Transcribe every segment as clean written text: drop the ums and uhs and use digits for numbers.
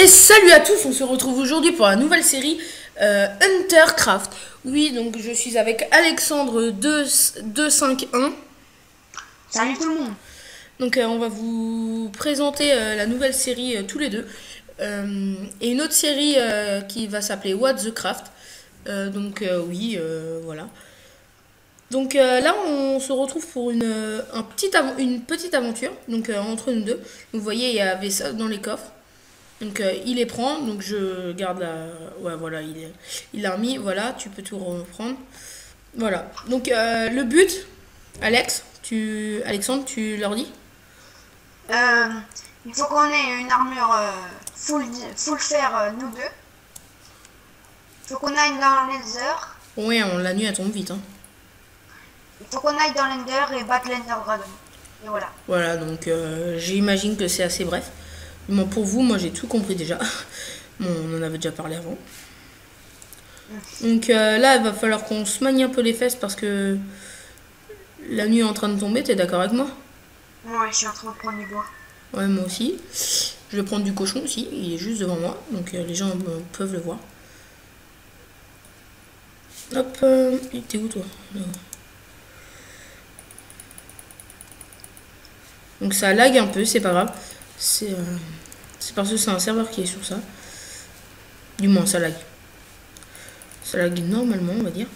Et salut à tous, on se retrouve aujourd'hui pour la nouvelle série Huntercraft. Oui, donc je suis avec Alexandre 251. Salut tout le monde. Donc on va vous présenter la nouvelle série tous les deux. Et une autre série qui va s'appeler What the Craft. Oui, voilà. Donc là, on se retrouve pour une petite aventure donc entre nous deux. Vous voyez, il y avait ça dans les coffres. Donc il les prend, donc je garde la... Ouais, voilà, il l'a remis, voilà, tu peux tout reprendre. Voilà, donc le but, Alexandre, tu leur dis? Il faut qu'on ait une armure full fer, nous deux. Il faut qu'on aille dans l'Ender. Ouais, la nuit elle tombe vite, hein. Il faut qu'on aille dans l'Ender et battre l'Ender Dragon. Et voilà. Voilà, donc j'imagine que c'est assez bref. Bon, pour vous, moi j'ai tout compris déjà. Bon, on en avait déjà parlé avant. Donc là, il va falloir qu'on se manie un peu les fesses parce que la nuit est en train de tomber, t'es d'accord avec moi? Ouais, je suis en train de prendre du bois. Ouais, moi aussi. Je vais prendre du cochon aussi, il est juste devant moi, donc les gens peuvent le voir. Hop, t'es où toi? Là. Donc ça lag un peu, c'est pas grave. C'est parce que c'est un serveur qui est sur ça. Du moins, ça lag. Ça lag normalement, on va dire.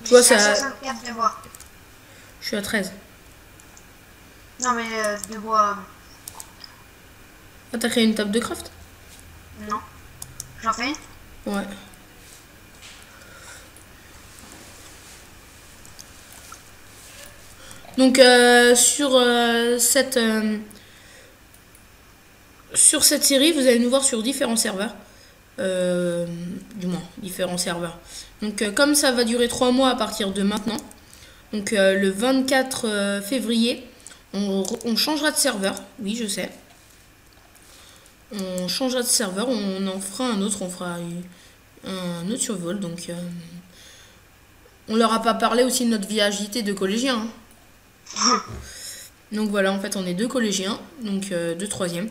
Tu vois, ça... 64 de bois. Je suis à 13. Non mais de bois... Ah, t'as créé une table de craft? Non. J'en fais une? Ouais. Donc sur cette série, vous allez nous voir sur différents serveurs. Du moins, différents serveurs. Donc comme ça va durer 3 mois à partir de maintenant, donc le 24 février, on changera de serveur. Oui, je sais. On changera de serveur, on en fera un autre, on fera un autre survol. Donc on leur a pas parlé aussi de notre vie agitée de collégiens. Hein. Donc voilà, en fait, on est deux collégiens, donc deux troisièmes.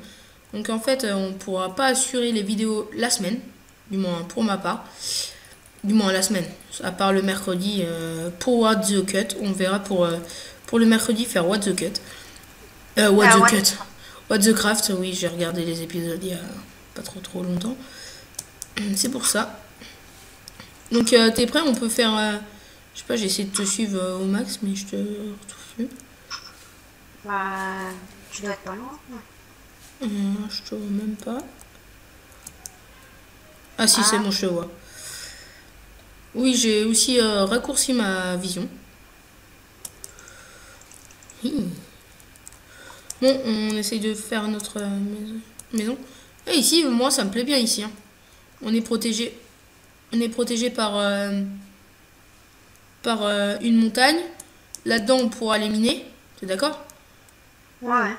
Donc en fait, on pourra pas assurer les vidéos la semaine, du moins pour ma part. Du moins la semaine, à part le mercredi pour What the Cut. On verra pour le mercredi faire What the Cut. What the Craft, oui, j'ai regardé les épisodes il y a pas trop longtemps. C'est pour ça. Donc t'es prêt? On peut faire... je sais pas, j'ai essayé de te suivre au max, mais je te retrouve plus. Bah... Tu dois être pas loin. Je te vois même pas. Ah si, c'est bon, je te vois. Oui, j'ai aussi raccourci ma vision. Bon, on essaye de faire notre maison. Et ici, moi, ça me plaît bien ici. Hein. On est protégé. On est protégé par une montagne. Là-dedans, on pourra les miner. T'es d'accord? Ouais.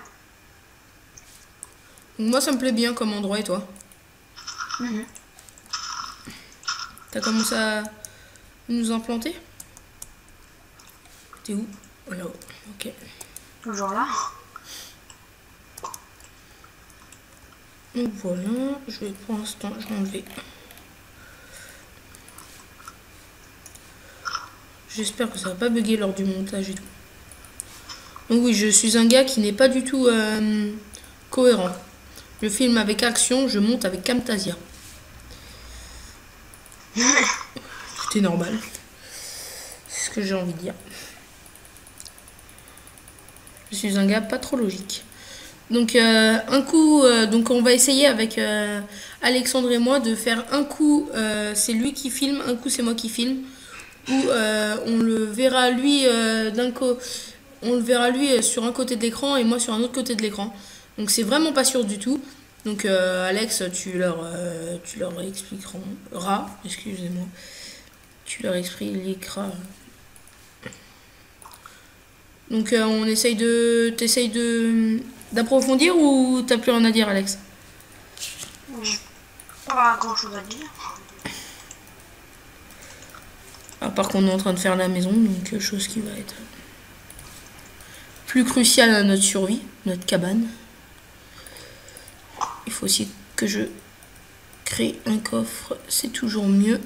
Donc moi, ça me plaît bien comme endroit, et toi? T'as commencé à nous implanter? T'es où? Là-haut. Ok. Toujours là. Donc voilà, je vais pour l'instant, je vais enlever. J'espère que ça va pas bugger lors du montage et tout. Donc oui, je suis un gars qui n'est pas du tout cohérent. Je filme avec Action, je monte avec Camtasia. C'était normal. C'est ce que j'ai envie de dire. Je suis un gars pas trop logique. Donc un coup, donc on va essayer avec Alexandre et moi de faire un coup, c'est lui qui filme, un coup c'est moi qui filme. Ou on le verra lui on le verra lui sur un côté de l'écran et moi sur un autre côté de l'écran. Donc c'est vraiment pas sûr du tout. Donc Alex, tu leur expliqueras, excusez-moi, tu leur expliqueras. Donc on essaye d'approfondir ou t'as plus rien à dire, Alex? Pas grand chose à dire. À part qu'on est en train de faire la maison, donc chose qui va être plus cruciale à notre survie, notre cabane. il faut aussi que je crée un coffre. C'est toujours mieux.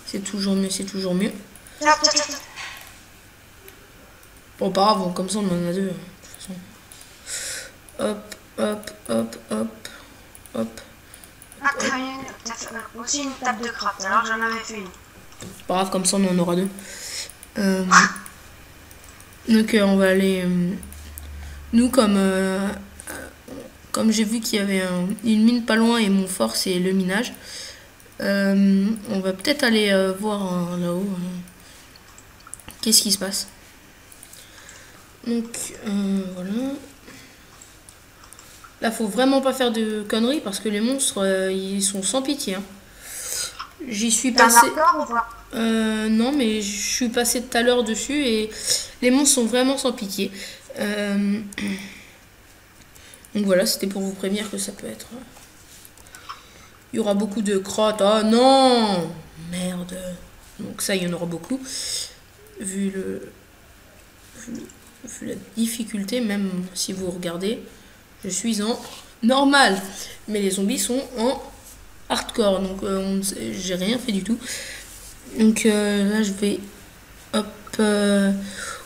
C'est toujours mieux, c'est toujours mieux. Bon, pas grave, comme ça on en a deux. De toute façon. Hop, hop, hop, hop, hop. Ah, t'as aussi une table de craft, alors j'en avais fait une. C'est pas grave, comme ça on en aura deux. Donc on va aller... nous, comme j'ai vu qu'il y avait une mine pas loin et mon fort c'est le minage, on va peut-être aller voir là-haut qu'est-ce qui se passe. Donc voilà. Là, faut vraiment pas faire de conneries parce que les monstres, ils sont sans pitié. Hein. J'y suis T'as un passé. hardcore ou pas? Non, mais je suis passé tout à l'heure dessus et les monstres sont vraiment sans pitié. Donc voilà, c'était pour vous prévenir que ça peut être. Il y aura beaucoup de crottes. Oh non! Merde. Donc ça, il y en aura beaucoup. Vu la difficulté, même si vous regardez, je suis en normal. Mais les zombies sont en hardcore. Donc j'ai rien fait du tout. Donc là, je vais... Hop.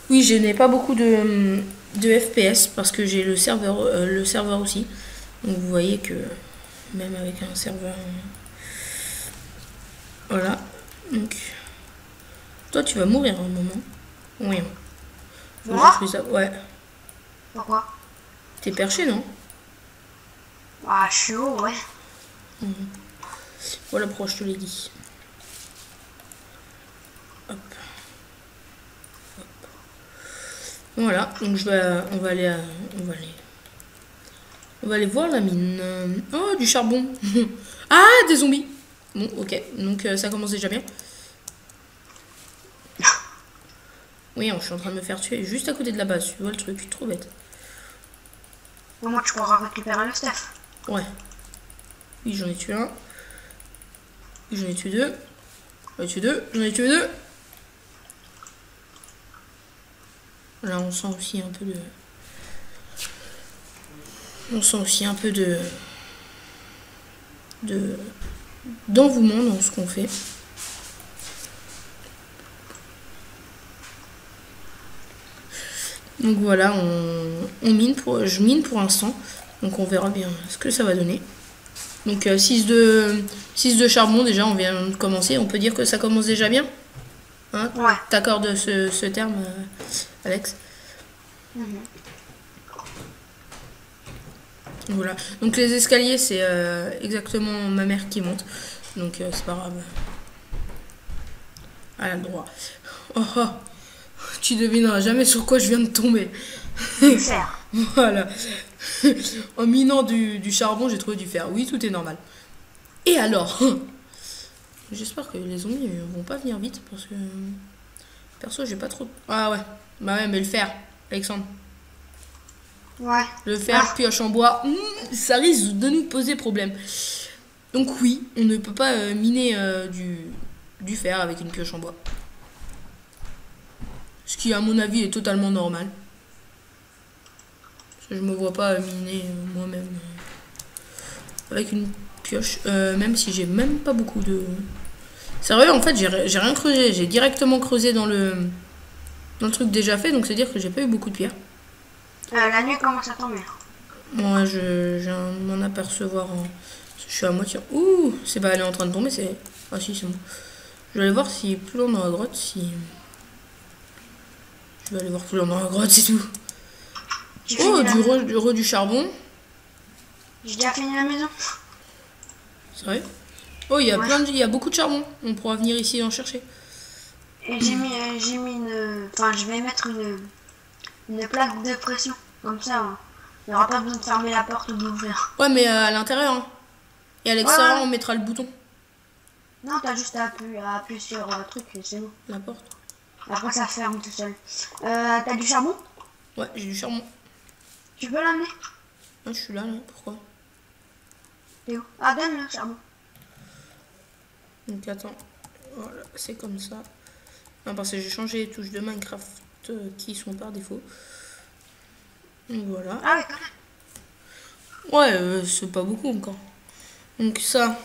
Oui, je n'ai pas beaucoup de FPS parce que j'ai le serveur aussi. Donc vous voyez que même avec un serveur... Voilà. Donc... Toi, tu vas mourir à un moment. Oui. Moi? Ouais. Pourquoi? T'es perché, non? Ah, je suis haut, ouais. Voilà pourquoi je te l'ai dit. Hop. Hop. Voilà, donc on va aller voir la mine. Oh, du charbon. Ah, des zombies. Bon, ok, donc ça commence déjà bien. Oui, je suis en train de me faire tuer juste à côté de la base. Tu vois le truc, trop bête. Moi, tu pourras récupérer le stuff. Ouais. Oui, j'en ai tué un. Oui, j'en ai tué deux. J'en ai tué deux. J'en ai tué deux. Là, on sent aussi un peu de... On sent aussi un peu d'envouement dans ce qu'on fait. Donc voilà, je mine pour l'instant. Donc on verra bien ce que ça va donner. Donc 6 de charbon déjà, on vient de commencer. On peut dire que ça commence déjà bien. Hein? Ouais. T'accordes ce terme, Alex? Voilà. Donc les escaliers, c'est exactement ma mère qui monte. Donc c'est pas grave. Elle a le droit. Oh, oh. Tu devineras jamais sur quoi je viens de tomber. Du fer. Voilà. En minant du charbon, j'ai trouvé du fer. Oui, tout est normal. Et alors? J'espère que les zombies vont pas venir vite parce que... Perso, j'ai pas trop... Ah ouais. Bah ouais, mais le fer, Alexandre. Ouais. Le fer, pioche en bois, ça risque de nous poser problème. Donc oui, on ne peut pas miner du fer avec une pioche en bois. Ce qui, à mon avis, est totalement normal. Parce que je me vois pas miner moi-même avec une pioche. Même si j'ai même pas beaucoup de... Sérieux, en fait, j'ai rien creusé. J'ai directement creusé dans le truc déjà fait. Donc c'est dire que j'ai pas eu beaucoup de pierres. La nuit commence à tomber. Moi, je viens de m'en apercevoir. Je suis à moitié. Ouh, c'est pas elle est en train de tomber, c'est... Ah si, c'est bon. Je vais aller voir si plus loin dans la grotte, si... Je vais aller voir plus loin dans la grotte, c'est tout. Oh, du charbon. J'ai déjà fini la maison. C'est vrai? Oh, il y a il y a beaucoup de charbon. On pourra venir ici et en chercher. Et j'ai mis une... Enfin, je vais mettre une plaque de pression. Comme ça, il n'y aura pas besoin de fermer la porte ou d'ouvrir. Ouais, mais à l'intérieur. Hein. Et à l'extérieur, on mettra le bouton. Non, t'as juste à appuyer sur le truc et c'est bon. La porte. Après, ça ferme tout seul. T'as du charbon? Ouais, j'ai du charbon. Tu peux l'amener? Ouais, je suis là. Pourquoi? T'es où? Ah, donne le charbon. Donc attends. Voilà, c'est comme ça. Non, parce que j'ai changé les touches de Minecraft qui sont par défaut. Donc voilà. Ah oui, quand même. Ouais, c'est pas beaucoup encore. Donc ça.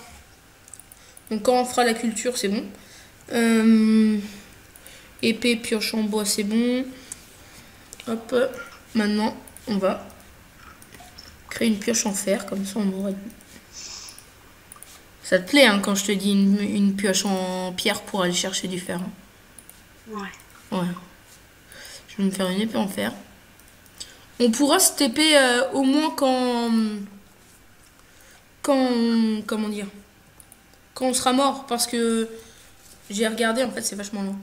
Donc quand on fera la culture, c'est bon. Épée, pioche en bois, c'est bon. Hop. Maintenant, on va créer une pioche en fer, comme ça on aura... Ça te plaît hein, quand je te dis une pioche en pierre pour aller chercher du fer. Hein. Ouais. Je vais me faire une épée en fer. On pourra se TP au moins comment dire, quand on sera mort, parce que j'ai regardé, en fait, c'est vachement long.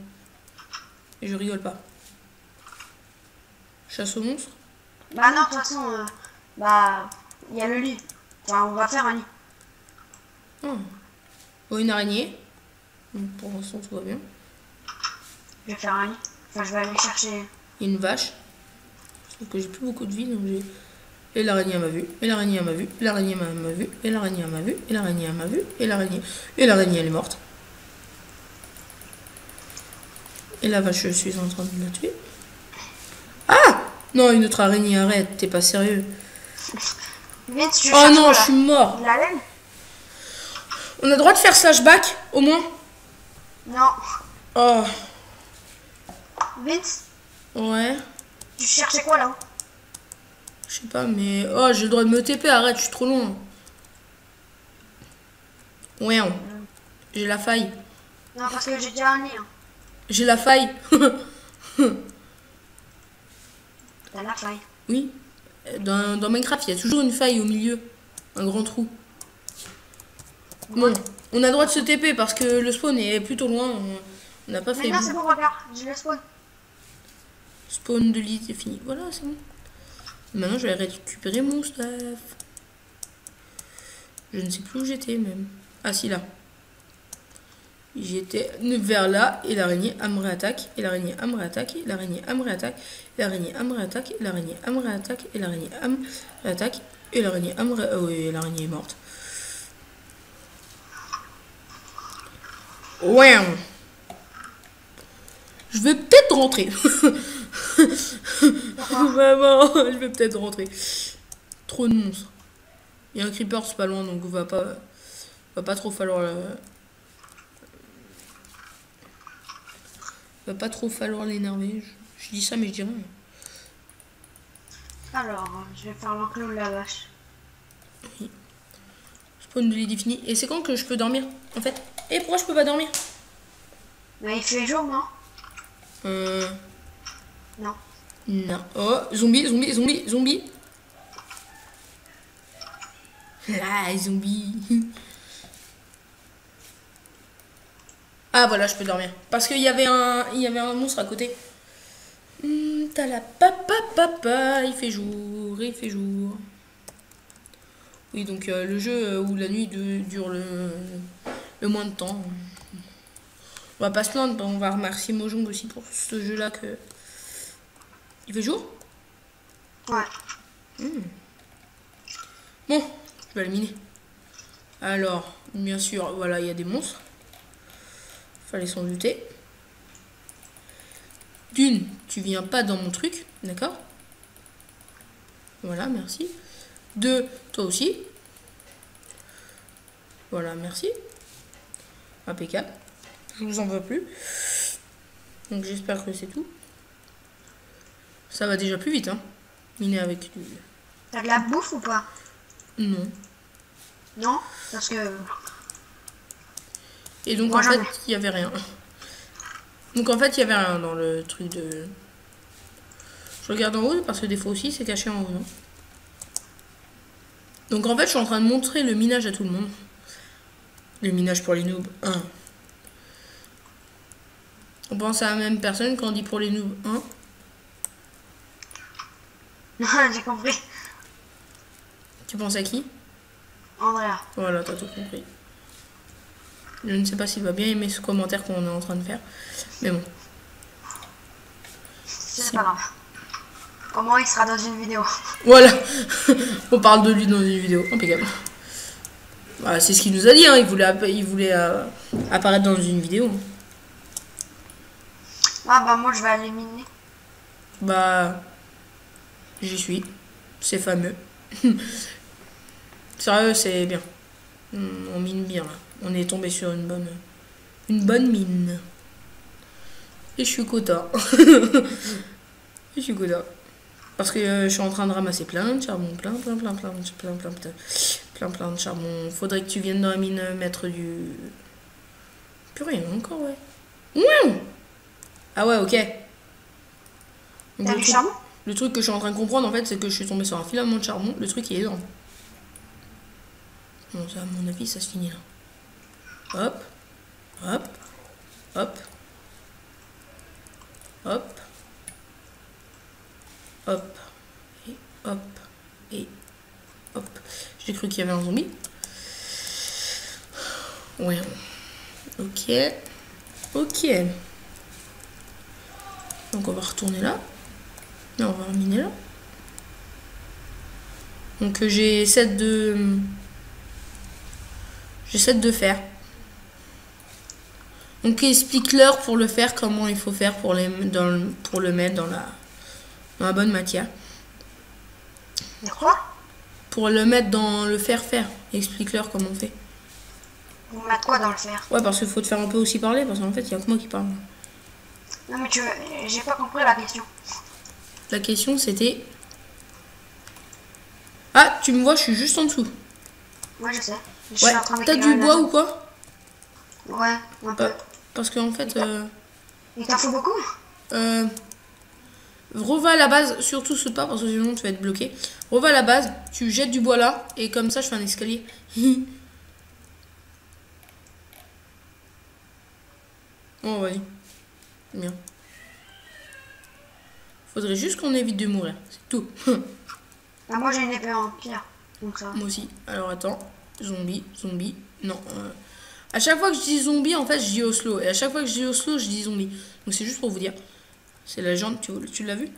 Et je rigole pas. Chasse aux monstres. Bah non, de toute façon, bah, il y a le lit. Enfin, on va faire un lit. Oh. Oh, une araignée. Donc, pour l'instant, tout va bien. Je vais faire un lit. Enfin, je vais aller chercher... Il y a une vache. Sauf que j'ai plus beaucoup de vie, donc j'ai... Et l'araignée m'a vu, et l'araignée m'a vu, et l'araignée m'a vu, et l'araignée m'a vu, et l'araignée m'a vu, et l'araignée... Et l'araignée, elle est morte. Et la vache, je suis en train de la tuer. Ah! Non, une autre araignée, arrête, t'es pas sérieux. Vite, je oh non, je suis mort. La laine? On a droit de faire slashback, au moins? Non. Oh. Vite. Ouais. Tu cherchais quoi, là? Je sais pas, mais... Oh, j'ai le droit de me TP, arrête, je suis trop loin. Ouais, j'ai la faille. Non, parce que j'ai déjà un lit. Hein. J'ai la faille. T'as la faille. Oui. Dans Minecraft, il y a toujours une faille au milieu. Un grand trou. Bon, on a le droit de se TP parce que le spawn est plutôt loin. On n'a pas fait... Mais non, c'est bon, regarde, j'ai le spawn. Spawn de lit, c'est fini. Voilà, c'est bon. Maintenant, je vais récupérer mon stuff. Je ne sais plus où j'étais, même. Ah, si, là. J'étais vers là, et l'araignée me réattaque, et l'araignée me réattaque, et l'araignée me réattaque, et l'araignée me réattaque, et l'araignée me réattaque, et l'araignée me réattaque, et l'araignée me réattaque. Oh, oui, l'araignée est morte. Ouais. Je vais peut-être rentrer. Vraiment, je vais peut-être rentrer. Trop de monstres. Il y a un creeper, c'est pas loin, donc va pas trop falloir... Va pas trop falloir l'énerver. Je dis ça, mais je dis rien. Alors, je vais faire l'enclos de la vache. Oui. Spawn de lit défini. Et c'est quand que je peux dormir, en fait? Et pourquoi je peux pas dormir? Mais il fait jour, non? Non. Non. Oh, zombie. Ah, zombie. Ah, voilà, je peux dormir. Parce qu'il y avait un monstre à côté. T'as la papa, il fait jour. Oui, donc le jeu où la nuit dure le moins de temps. On va pas se plaindre, on va remercier Mojang aussi pour ce jeu-là que... Il fait jour? Ouais. Bon, je vais éliminer. Alors, bien sûr, voilà, il y a des monstres. Fallait s'en douter. D'une, tu viens pas dans mon truc, d'accord? Voilà, merci. Deux, toi aussi. Voilà, merci. Impeccable. Je vous en veux plus. Donc j'espère que c'est tout. Ça va déjà plus vite, hein. Miner avec du... T'as de la bouffe ou pas? Non. Non? Parce que... Et donc moi, en fait, il y avait rien. Donc en fait, il y avait rien dans le truc de... Je regarde en haut parce que des fois aussi, c'est caché en haut, non? Donc en fait, je suis en train de montrer le minage à tout le monde. Le minage pour les noobs 1. On pense à la même personne quand on dit pour les noobs 1. J'ai compris. Tu penses à qui? Andrea. Voilà, t'as tout compris. Je ne sais pas s'il va bien aimer ce commentaire qu'on est en train de faire. Mais bon. C'est pas grave. Comment il sera dans une vidéo? Voilà. On parle de lui dans une vidéo. Impeccable. Voilà, c'est ce qu'il nous a dit. Hein. Il voulait apparaître dans une vidéo. Ah bah moi je vais aller miner. Bah... J'y suis. C'est fameux. Sérieux, c'est bien. On mine bien là. On est tombé sur une bonne mine. Et je suis content. Je suis content. Parce que je suis en train de ramasser plein de charbon. Plein de charbon. Faudrait que tu viennes dans la mine mettre du... Purée, encore, ouais. Ouin. Ah ouais, ok. Donc, T'as du charbon? le truc que je suis en train de comprendre, en fait, c'est que je suis tombé sur un filament de charbon. Le truc, il est énorme. Bon, ça, à mon avis, ça se finit là. Hop. Hop. Hop. Hop. Hop. Et hop. Et hop. J'ai cru qu'il y avait un zombie. Ouais. Ok. Ok. Donc on va retourner là. Non, on va miner là. Donc j'essaie de faire. Donc explique-leur pour le faire comment il faut faire pour le mettre dans la bonne matière. De quoi? Pour le mettre dans le faire. Explique-leur comment on fait. Vous mettez quoi dans le fer? Ouais, parce qu'il faut te faire un peu aussi parler, parce qu'en fait, il n'y a que moi qui parle. Non mais j'ai pas compris la question. La question, c'était... Ah, tu me vois, je suis juste en dessous. Ouais, je sais. Ouais, t'as du bois ou quoi? Ouais, un peu. Parce qu'en fait... Il t'en faut beaucoup? Reva à la base, surtout saute pas, parce que sinon tu vas être bloqué. Reva à la base, tu jettes du bois là, et comme ça, je fais un escalier. Oh, vas-y. Bien. Faudrait juste qu'on évite de mourir. C'est tout. Ah, moi j'ai une épée en pierre. Donc ça. Moi aussi. Alors attends. Zombie. Non. À chaque fois que je dis zombie, en fait, je dis Oslo. Et à chaque fois que je dis Oslo, je dis zombie. Donc c'est juste pour vous dire. C'est la légende. Tu l'as vu?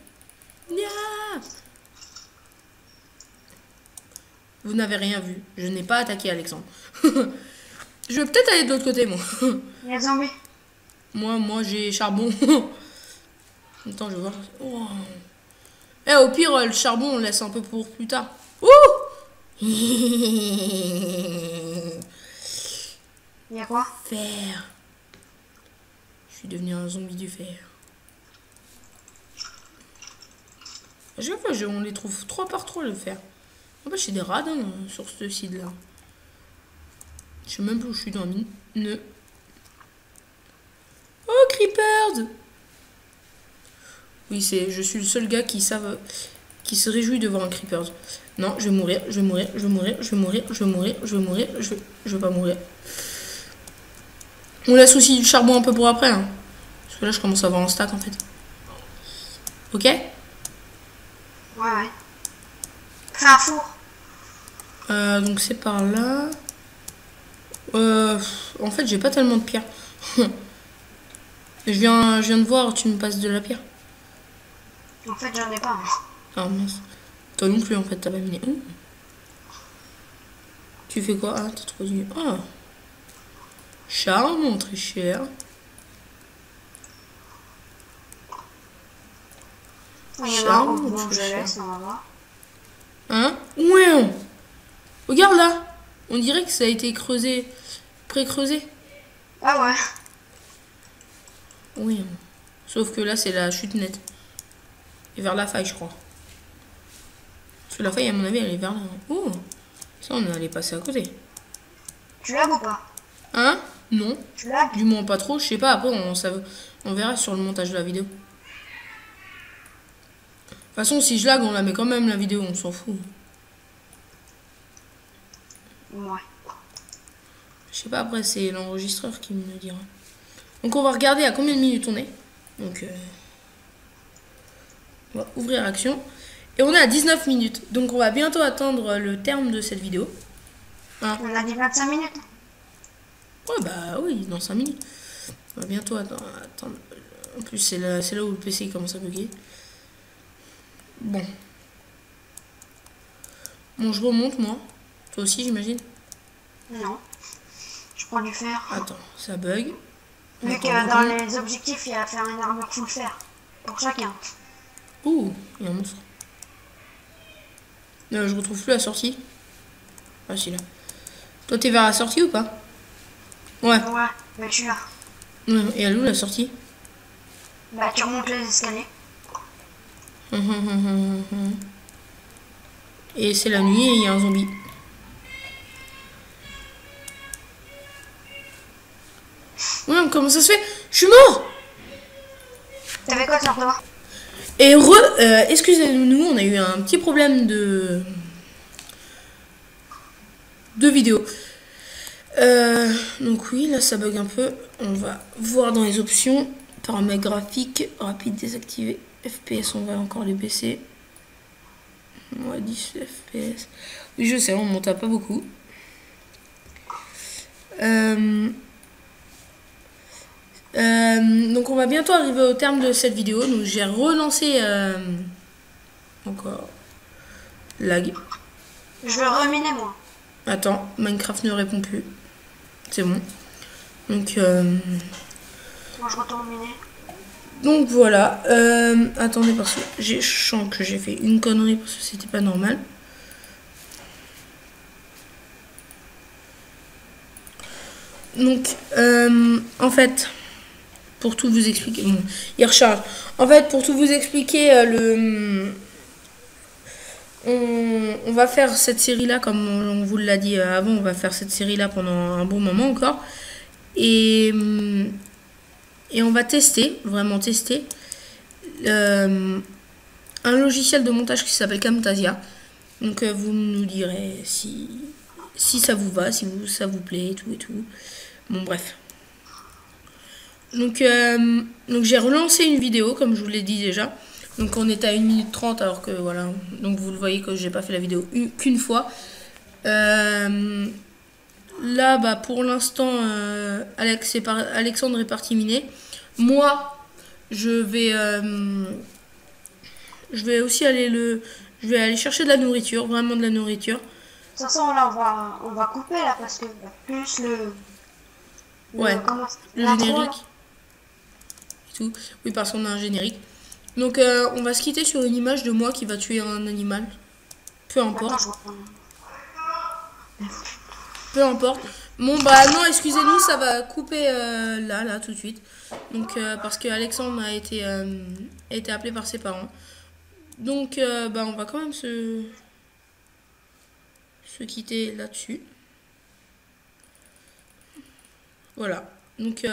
Yeah. Vous n'avez rien vu. Je n'ai pas attaqué Alexandre. Je vais peut-être aller de l'autre côté, moi. Il y a des zombies. Moi, j'ai charbon. Attends, je vais voir. Oh. Eh, au pire, le charbon, on le laisse un peu pour plus tard. Ouh. Il y a quoi? Fer. Je suis devenu un zombie du fer. À chaque fois, on les trouve 3 par 3 le fer. En fait, j'ai des radins sur ce site-là. Je sais même plus où je suis dans la mine. Oh, Creepers! Oui, je suis le seul gars qui se réjouit de voir un Creepers. Non, je vais mourir. Je vais pas mourir. On laisse aussi du charbon un peu pour après. Hein. Parce que là, je commence à avoir un stack en fait. Ok? Ouais. Fais un four. Donc c'est par là. En fait, j'ai pas tellement de pierre. je viens de voir, tu me passes de la pierre. En fait, j'en ai pas. Ah mince. Toi non plus, en fait, t'as pas miné. Tu fais quoi? Ah, t'as trop du... Ah. Charmant, très cher. Charmant, très cher. On va voir. Hein? Ouais. Regarde là. On dirait que ça a été creusé. Pré-creusé. Ah ouais. Oui. Sauf que là, c'est la chute nette. Et vers la faille, je crois. Parce que la faille, à mon avis, elle est vers là. Oh. Ça, on est allé passer à côté. Tu lagues ou pas? Hein? Non. Tu lagues? Du moins pas trop. Je sais pas. Après, on verra sur le montage de la vidéo. De toute façon, si je lag, on la met quand même la vidéo. On s'en fout. Ouais. Je sais pas. Après, c'est l'enregistreur qui me le dira. Donc, on va regarder à combien de minutes on est. Donc, on va ouvrir action. Et on est à 19 minutes. Donc, on va bientôt atteindre le terme de cette vidéo. Hein? On a dit 25 minutes. Ouais, bah oui, dans 5 minutes. On va bientôt attendre. En plus, c'est là où le PC commence à bugger. Bon. Bon, je remonte, moi. Toi aussi, j'imagine? Non. Je prends du fer. Attends, ça bug. Vu que dans les objectifs, il y a à faire une armure full fer. Pour chacun. Ouh, il y a un monstre. Je retrouve plus la sortie. Facile. Toi, t'es vers la sortie ou pas? Ouais. Ouais, mais tu là. Ouais, et elle est où la sortie? Bah, tu remontes les escaliers. Et c'est la nuit et il y a un zombie. Ouais, comment ça se fait? Je suis mort! T'avais quoi sur toi? Et excusez-nous, on a eu un petit problème de vidéo. Donc oui, là ça bug un peu. On va voir dans les options. Paramètres graphiques, rapide désactivé. FPS, on va encore les baisser. Ouais, 10 FPS. Oui, je sais, on monte à pas beaucoup. Donc on va bientôt arriver au terme de cette vidéo. Donc j'ai relancé encore lag. Je vais reminer moi. Attends, Minecraft ne répond plus. C'est bon. Donc Moi je retourne miner. donc voilà. Attendez parce que je sens que j'ai fait une connerie parce que c'était pas normal. Donc en fait, pour tout vous expliquer, bon, il recharge. En fait, pour tout vous expliquer, on va faire cette série là comme on vous l'a dit avant. On va faire cette série là pendant un bon moment encore. Et on va tester, vraiment tester, un logiciel de montage qui s'appelle Camtasia. Donc vous nous direz si ça vous va, si ça vous plaît et tout et tout. Bon bref. Donc j'ai relancé une vidéo comme je vous l'ai dit déjà. Donc on est à 1 minute 30 alors que voilà. Donc vous le voyez que j'ai pas fait la vidéo qu'une fois. Là bah pour l'instant Alexandre est parti miner. Moi je vais aussi aller chercher de la nourriture, vraiment de la nourriture. De toute façon là on va couper là parce que plus Ouais, le l'intro, générique là. et tout. Oui, parce qu'on a un générique. Donc on va se quitter sur une image de moi qui va tuer un animal. Peu importe. Attends, je reprends. Peu importe. Bon bah non, excusez-nous, ça va couper là tout de suite. Donc parce que Alexandre a été appelé par ses parents. Donc bah on va quand même se quitter là-dessus. Voilà. Donc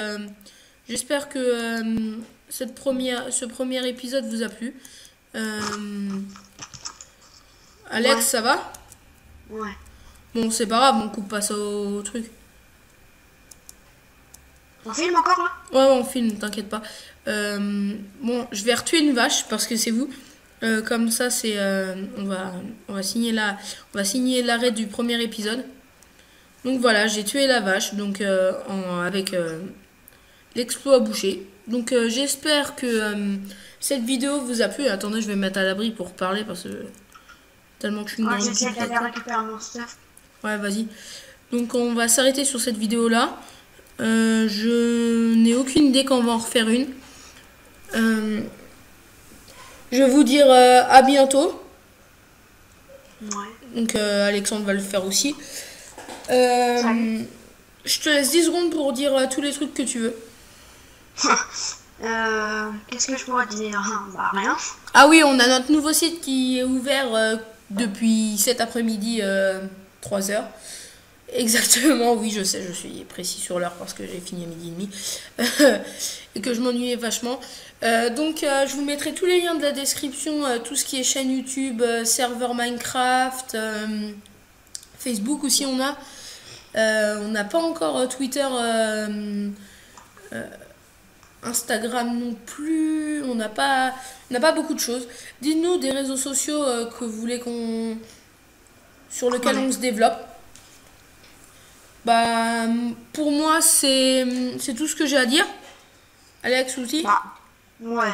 j'espère que ce premier épisode vous a plu. Alex, Ouais. ça va? Ouais. Bon, c'est pas grave, on coupe pas ça au truc. On filme encore là? Ouais, on filme, t'inquiète pas. Bon, je vais retuer une vache parce que c'est vous. Comme ça, c'est on va signer l'arrêt du premier épisode. Donc voilà, j'ai tué la vache donc avec l'exploit boucher. Donc j'espère que cette vidéo vous a plu. Attendez, je vais me mettre à l'abri pour parler parce que tellement que je suis une Ouais, grande j'essaie pute. d'aller récupérer mon stuff. Ouais, vas-y. Donc on va s'arrêter sur cette vidéo là. Je n'ai aucune idée quand on va en refaire une. Je vais vous dire à bientôt. Ouais. Donc Alexandre va le faire aussi. Salut. Je te laisse 10 secondes pour dire tous les trucs que tu veux. Qu'est-ce que je pourrais dire? Bah rien. Ah oui, on a notre nouveau site qui est ouvert depuis cet après-midi 3h. Exactement, oui, je sais, je suis précis sur l'heure parce que j'ai fini à 12h30 et que je m'ennuyais vachement. Donc, je vous mettrai tous les liens de la description, tout ce qui est chaîne YouTube, serveur Minecraft, Facebook aussi on a. On n'a pas encore Twitter, Instagram non plus. On n'a pas beaucoup de choses. Dites-nous des réseaux sociaux que vous voulez sur lesquels on se développe. Bah, pour moi, c'est tout ce que j'ai à dire. Alex aussi. Bah, ouais.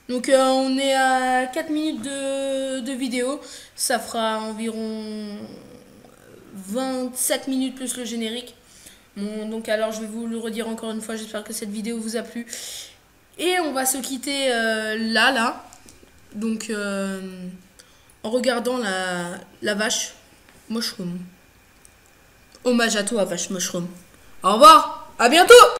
Donc, on est à 4 minutes de vidéo. Ça fera environ 27 minutes plus le générique. Bon, donc, alors, je vais vous le redire encore une fois. J'espère que cette vidéo vous a plu. Et on va se quitter là. Donc, en regardant la vache. Moi, je suis Hommage à toi, Vache Mushroom. Au revoir, à bientôt!